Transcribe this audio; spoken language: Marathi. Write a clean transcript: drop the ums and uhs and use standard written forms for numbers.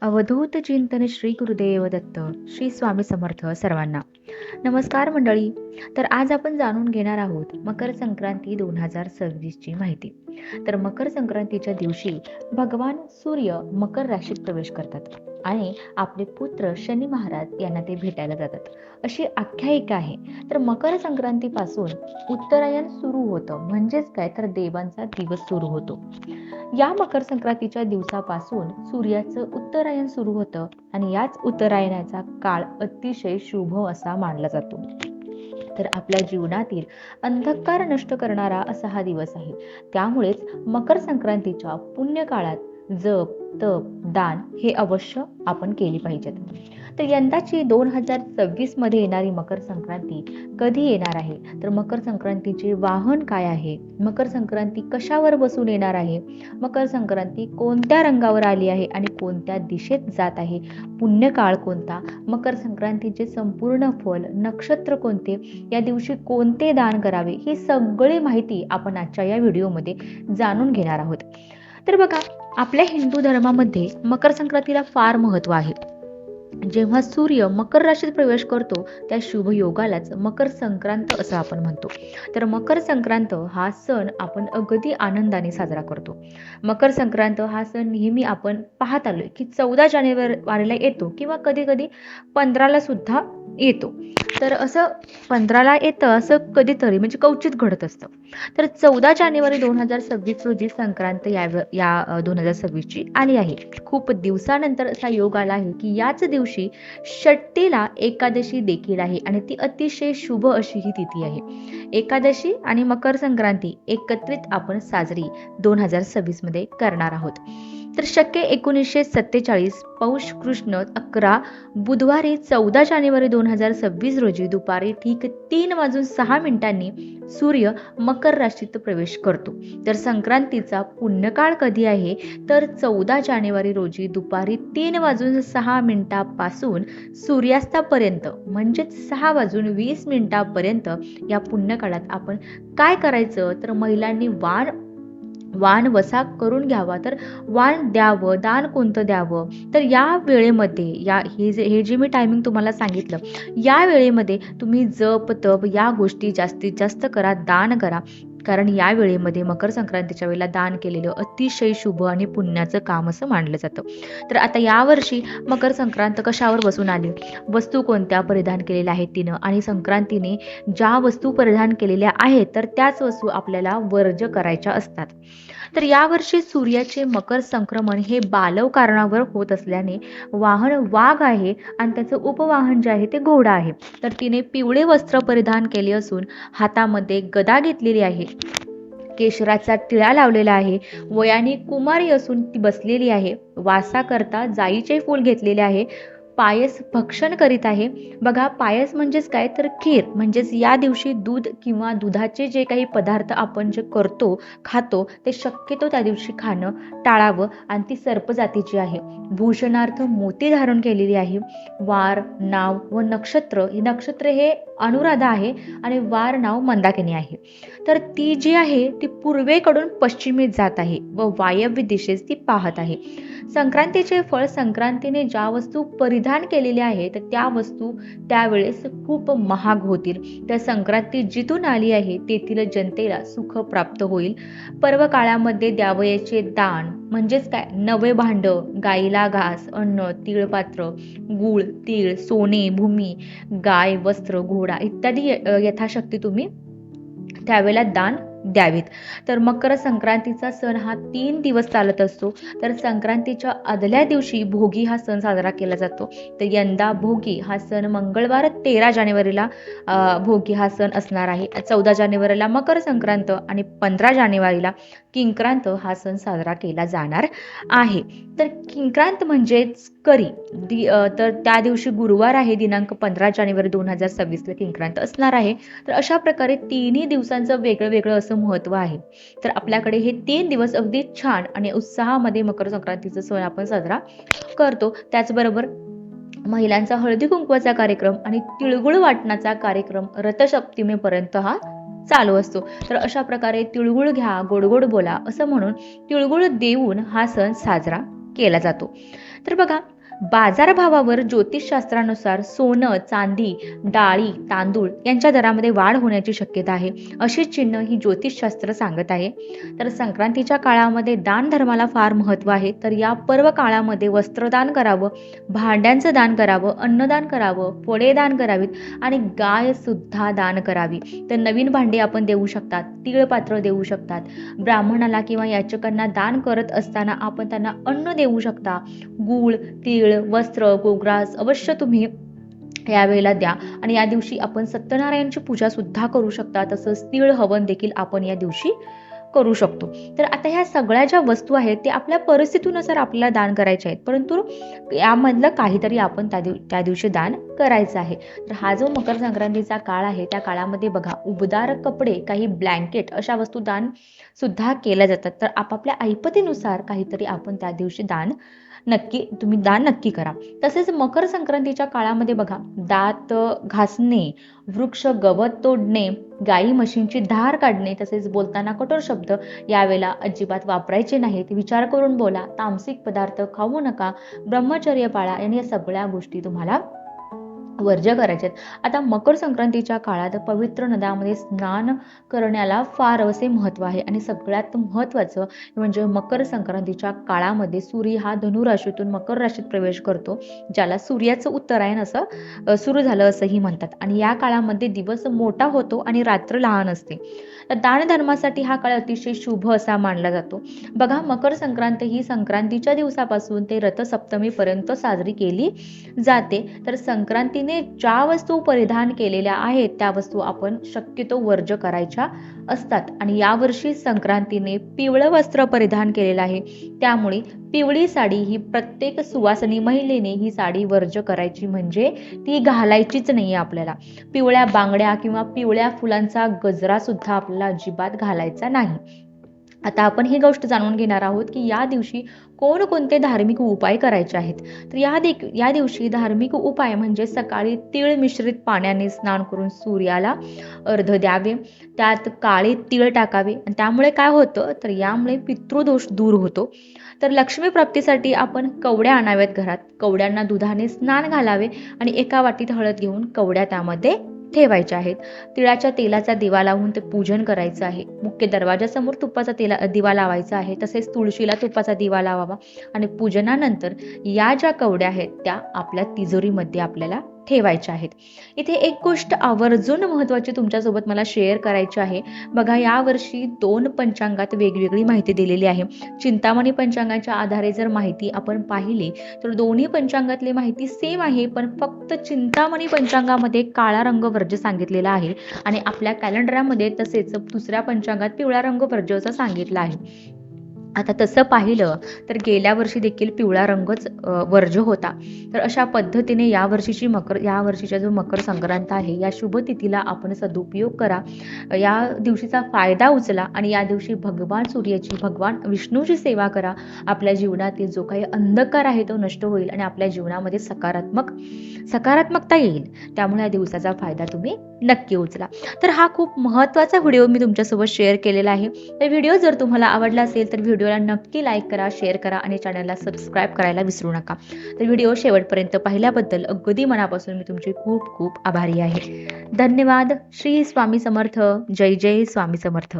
अवधूत चिंतन श्री गुरुदेव दत्त. श्री स्वामी समर्थ सर्वांना. नमस्कार मंडळी. तर आज आपण जाणून घेणार आहोत मकर संक्रांती 2026 ची माहिती. तर मकर संक्रांतीच्या दिवशी भगवान सूर्य मकर राशीत प्रवेश करतात आणि आपले पुत्र शनी महाराज यांना ते भेटायला जातात, अशी आख्यायिका आहे. तर मकर संक्रांतीपासून उत्तरायण सुरू होतं, म्हणजेच काय तर देवांचा दिवस सुरू होतो. या मकर संक्रांतीच्या दिवसापासून सूर्याचं उत्तरायण सुरू होतं आणि याच उत्तरायणाचा काळ अतिशय शुभ असा मानला जातो. तर आपल्या जीवनातील अंधकार नष्ट करणारा असा हा दिवस आहे. त्यामुळेच मकर संक्रांतीच्या पुण्य काळात जप, तप, दान हे अवश्य आपण केली पाहिजेत. तर यंदाची 2026 मध्ये येणारी मकर संक्रांती कधी येणार आहे, तर मकर संक्रांतीचे वाहन काय आहे, मकर संक्रांती कशावर बसून येणार आहे, मकर संक्रांती कोणत्या रंगावर आली आहे आणि कोणत्या दिशेत जात आहे, पुण्यकाळ कोणता, मकर संक्रांतीचे संपूर्ण फल, नक्षत्र कोणते, या दिवशी कोणते दान करावे, ही सगळी माहिती आपण आजच्या या व्हिडिओमध्ये जाणून घेणार आहोत. तर बघा, आपल्या हिंदू धर्मामध्ये मकर संक्रांतीला फार महत्व आहे. जेव्हा सूर्य मकर राशीत प्रवेश करतो त्या शुभ योगालाच मकर संक्रांत असं आपण म्हणतो. तर मकर संक्रांत हा सण आपण अगदी आनंदाने साजरा करतो. मकर संक्रांत हा सण नेहमी आपण पाहत आलोय की 14 जानेवारीला येतो किंवा कधी कधी 15ला सुद्धा येतो. तर असं 15ला येतं असं कधीतरी, म्हणजे क्वचित घडत असतं. तर 14 जानेवारी 2026 रोजी संक्रांत या 2026 ची आली आहे. खूप दिवसानंतर असा योग आला आहे की याच दिवशी षष्टीला एकादशी देखील आहे आणि ती अतिशय शुभ अशी ही तिथी आहे. एकादशी आणि मकर संक्रांती एकत्रित आपण साजरी 2026 मध्ये करणार आहोत. तर शके 1947 पौष कृष्ण 11 बुधवारी 14 जानेवारी 2026 रोजी दुपारी ठीक 3:06 सूर्य मकर राशीत प्रवेश करतो. तर संक्रांतीचा पुण्यकाळ कधी आहे, तर 14 जानेवारी रोजी दुपारी 3:06 पासून सूर्यास्तापर्यंत, म्हणजेच 6:20 पर्यंत या पुण्यकाळात आपण काय करायचं, तर महिलांनी वाण वसा करून घ्यावा. तर वाण द्यावं, दान कोणतं द्यावं, तर या वेळेमध्ये हे जे मी टायमिंग तुम्हाला सांगितलं, या वेळेमध्ये तुम्ही जप तप या गोष्टी जास्तीत जास्त करा, दान करा. कारण या वेळेमध्ये मकर संक्रांतीच्या वेळेला दान केलेलं अतिशय शुभ आणि पुण्याचं काम असं मानलं जातं. तर आता यावर्षी मकर संक्रांत कशावर बसून आली, वस्तू कोणत्या परिधान केलेल्या आहेत तिनं, आणि संक्रांतीने ज्या वस्तू परिधान केलेल्या आहेत तर त्याच वस्तू आपल्याला वर्ज करायच्या असतात. तर यावर्षी सूर्याचे मकर संक्रमण हे बालव कारणावर होत असल्याने वाहन वाघ आहे आणि त्याचं उपवाहन जे आहे ते घोडा आहे. तर तिने पिवळे वस्त्र परिधान केले असून हातामध्ये गदा घेतलेली आहे, केशराचा टिळा लावलेला आहे, वयाने कुमारी असून ती बसलेली आहे, वासा करता जाईचे फूल घेतलेले आहे, पायस भक्षण करीत आहे. बघा, पायस म्हणजेच काय तर खीर, म्हणजेच या दिवशी दूध किंवा दुधाचे जे काही पदार्थ आपण जे खातो ते शक्यतो त्या दिवशी खाणं टाळावं. आणि ती सर्प जातीची आहे. भूषणार्थ मोती धारण केलेली आहे. वार, नाव व नक्षत्र, हे अनुराधा आहे आणि वार नाव मंदाकिनी आहे. तर ती जी आहे ती पूर्वेकडून पश्चिमेत जात आहे व वायव्य दिशेस ती पाहत आहे. संक्रांतीचे फळ, संक्रांतीने ज्या वस्तू परिधान केलेल्या आहेत त्या वस्तू त्यावेळेस खूप महाग होतील. त्या संक्रांती जिथून आली आहे तेथील जनतेला सुख प्राप्त होईल. पर्व काळामध्ये द्यावयाचे दान म्हणजेच काय, नवे भांड, गाईला घास, अन्न, तिळपात्र, गूळ, तीळ, सोने, भूमी, गाय, वस्त्र, घोडा इत्यादी यथाशक्ती तुम्ही त्यावेळेला दान द्यावीत. तर मकर संक्रांतीचा सण हा 3 दिवस चालत असतो. तर संक्रांतीच्या आदल्या दिवशी भोगी हा सण साजरा केला जातो. तर यंदा भोगी हा सण मंगळवार 13 जानेवारीला भोगी हा सण असणार आहे. 14 जानेवारीला मकर संक्रांत आणि 15 जानेवारीला किंक्रांत हा सण साजरा केला जाणार आहे. तर किंक्रांत म्हणजेच करी, तर त्या दिवशी गुरुवार आहे, दिनांक 15 जानेवारी 2026 ला किंक्रांत असणार आहे. तर अशा प्रकारे 3 दिवसांचं वेगळं वेगळं असं महत्व आहे. तर आपल्याकडे हे 3 दिवस अगदी छान आणि उत्साहामध्ये मकर संक्रांतीचा सण आपण साजरा करतो. त्याचबरोबर महिलांचा हळदी कुंकवाचा कार्यक्रम आणि तिळगुळ वाटण्याचा कार्यक्रम रथसप्तमीपर्यंत हा चालू असतो. तर अशा प्रकारे तिळगुळ घ्या, गोड बोला असं म्हणून तिळगुळ देऊन हा सण साजरा केला जातो. तर बघा, बाजारभावावर ज्योतिषशास्त्रानुसार सोनं, चांदी, डाळी, तांदूळ यांच्या दरामध्ये वाढ होण्याची शक्यता आहे, अशी चिन्ह ही ज्योतिषशास्त्र सांगत आहे. तर संक्रांतीच्या काळामध्ये दान धर्माला फार महत्त्व आहे. तर या पर्व काळामध्ये वस्त्रदान करावं, भांड्यांचं दान करावं, अन्नदान करावं, फळे दान करावीत आणि गाय सुद्धा दान करावी. तर नवीन भांडी आपण देऊ शकतात, तीळपात्र देऊ शकतात. ब्राह्मणाला किंवा याचकांना दान करत असताना आपण त्यांना अन्न देऊ शकता. गूळ, तीळ, वस्त्र, गोग्रास अवश्य तुम्ही यावेळेला द्या. आणि या दिवशी आपण सत्यनारायणची पूजा सुद्धा करू शकता. तसंच तीळ हवन देखील आपण या दिवशी करू शकतो. तर आता ह्या सगळ्या ज्या वस्तू आहेत ते आपल्या परिस्थितीनुसार आपल्याला दान करायच्या आहेत, परंतु यामधलं काहीतरी आपण त्या दिवशी दान करायचं आहे. तर हा जो मकर संक्रांतीचा काळ आहे त्या काळामध्ये बघा, उबदार कपडे, काही ब्लँकेट अशा वस्तू दान सुद्धा केल्या जातात. तर आपापल्या ऐपतीनुसार काहीतरी आपण त्या दिवशी तुम्ही दान नक्की करा. तसेच मकर संक्रांतीच्या काळामध्ये बघा, दात घासणे, वृक्ष गवत तोडणे, गाई म्हशींची धार काढणे, तसेच बोलताना कठोर शब्द यावेळेला अजिबात वापरायचे नाहीत. विचार करून बोला, तामसिक पदार्थ खाऊ नका, ब्रह्मचर्य पाळा आणि या सगळ्या गोष्टी तुम्हाला वर्ज्य करायचे आहेत. आता मकर संक्रांतीच्या काळात पवित्र नद्यामध्ये स्नान करण्याला फार असे महत्त्व आहे आणि सगळ्यात महत्त्वाचं म्हणजे मकर संक्रांतीच्या काळामध्ये सूर्य हा धनु राशीतून मकर राशीत प्रवेश करतो, ज्याला सूर्याचं उत्तरायण असं सुरू झालं असंही म्हणतात. आणि या काळामध्ये दिवस मोठा होतो आणि रात्र लहान असते. तर दानधर्मासाठी हा काळ अतिशय शुभ असा मानला जातो. बघा, मकर संक्रांत ही संक्रांतीच्या दिवसापासून ते रथसप्तमीपर्यंत साजरी केली जाते. तर संक्रांतीने ज्या वस्तू परिधान केलेल्या आहेत त्या वस्तू आपण शक्यतो वर्ज्य करायच्या असतात. आणि यावर्षी संक्रांतीने पिवळं वस्त्र परिधान केलेलं आहे, त्यामुळे पिवळी साडी ही प्रत्येक सुवासिनी महिलेने ही साडी वर्ज्य करायची, म्हणजे ती घालायचीच नाही आपल्याला. पिवळ्या बांगड्या किंवा पिवळ्या फुलांचा गजरा सुद्धा आपल्याला अजिबात घालायचा नाही. आता आपण ही गोष्ट जाणून घेणार आहोत की या दिवशी कोणकोणते धार्मिक उपाय करायचे आहेत. तर या दिवशी धार्मिक उपाय म्हणजे सकाळी तीळ मिश्रित पाण्याने स्नान करून सूर्याला अर्घ्य द्यावे, त्यात काळे तीळ टाकावे आणि त्यामुळे काय होतं, तर यामुळे पितृदोष दूर होतो. तर लक्ष्मी प्राप्तीसाठी आपण कवड्या आणाव्यात घरात, कवड्यांना दुधाने स्नान घालावे आणि एका वाटीत हळद घेऊन कवड्या त्यामध्ये ठेवायच्या आहेत. तिळाच्या तेलाचा दिवा लावून ते पूजन करायचं आहे. मुख्य दरवाजासमोर तुपाचा दिवा लावायचा आहे. तसेच तुळशीला तुपाचा दिवा लावावा आणि पूजनानंतर या ज्या कवड्या आहेत त्या आपल्या तिजोरीमध्ये आपल्याला ठेवायच्या आहेत. इथे एक गोष्ट आवर्जून महत्त्वाची तुमच्यासोबत मला शेअर करायची आहे. बघा, यावर्षी 2 पंचांगात वेगवेगळी माहिती दिलेली आहे. चिंतामणी पंचांगाच्या आधारे जर माहिती आपण पाहिली तर दोन्ही पंचांगातली माहिती सेम आहे, पण फक्त चिंतामणी पंचांगामध्ये काळा रंग वर्ज्य सांगितलेला आहे आणि आपल्या कॅलेंडरमध्ये तसेच दुसऱ्या पंचांगात पिवळा रंग वर्ज्य असं सांगितलं आहे. आता तसं पाहिलं तर गेल्या वर्षी देखील पिवळा रंगच वर्ज्य होता. तर अशा पद्धतीने या वर्षीच्या जो मकर संक्रांत आहे या शुभ तिथीला आपण सदुपयोग करा, या दिवशीचा फायदा उचला आणि या दिवशी भगवान सूर्याची, भगवान विष्णूची सेवा करा. आपल्या जीवनातील जो काही अंधकार आहे तो नष्ट होईल आणि आपल्या जीवनामध्ये सकारात्मकता येईल. त्यामुळे या दिवसाचा फायदा तुम्ही नक्की उचला. तर हा खूप महत्त्वाचा व्हिडिओ मी तुमच्यासोबत शेअर केलेला आहे. तर व्हिडिओ जर तुम्हाला आवडला असेल तर व्हिडिओला नक्की लाईक करा, शेअर करा आणि चॅनलला सबस्क्राईब करायला विसरू नका. तर व्हिडिओ शेवटपर्यंत पाहिल्याबद्दल अगदी मनापासून मी तुमची खूप खूप आभारी आहे. धन्यवाद. श्री स्वामी समर्थ. जय जय स्वामी समर्थ.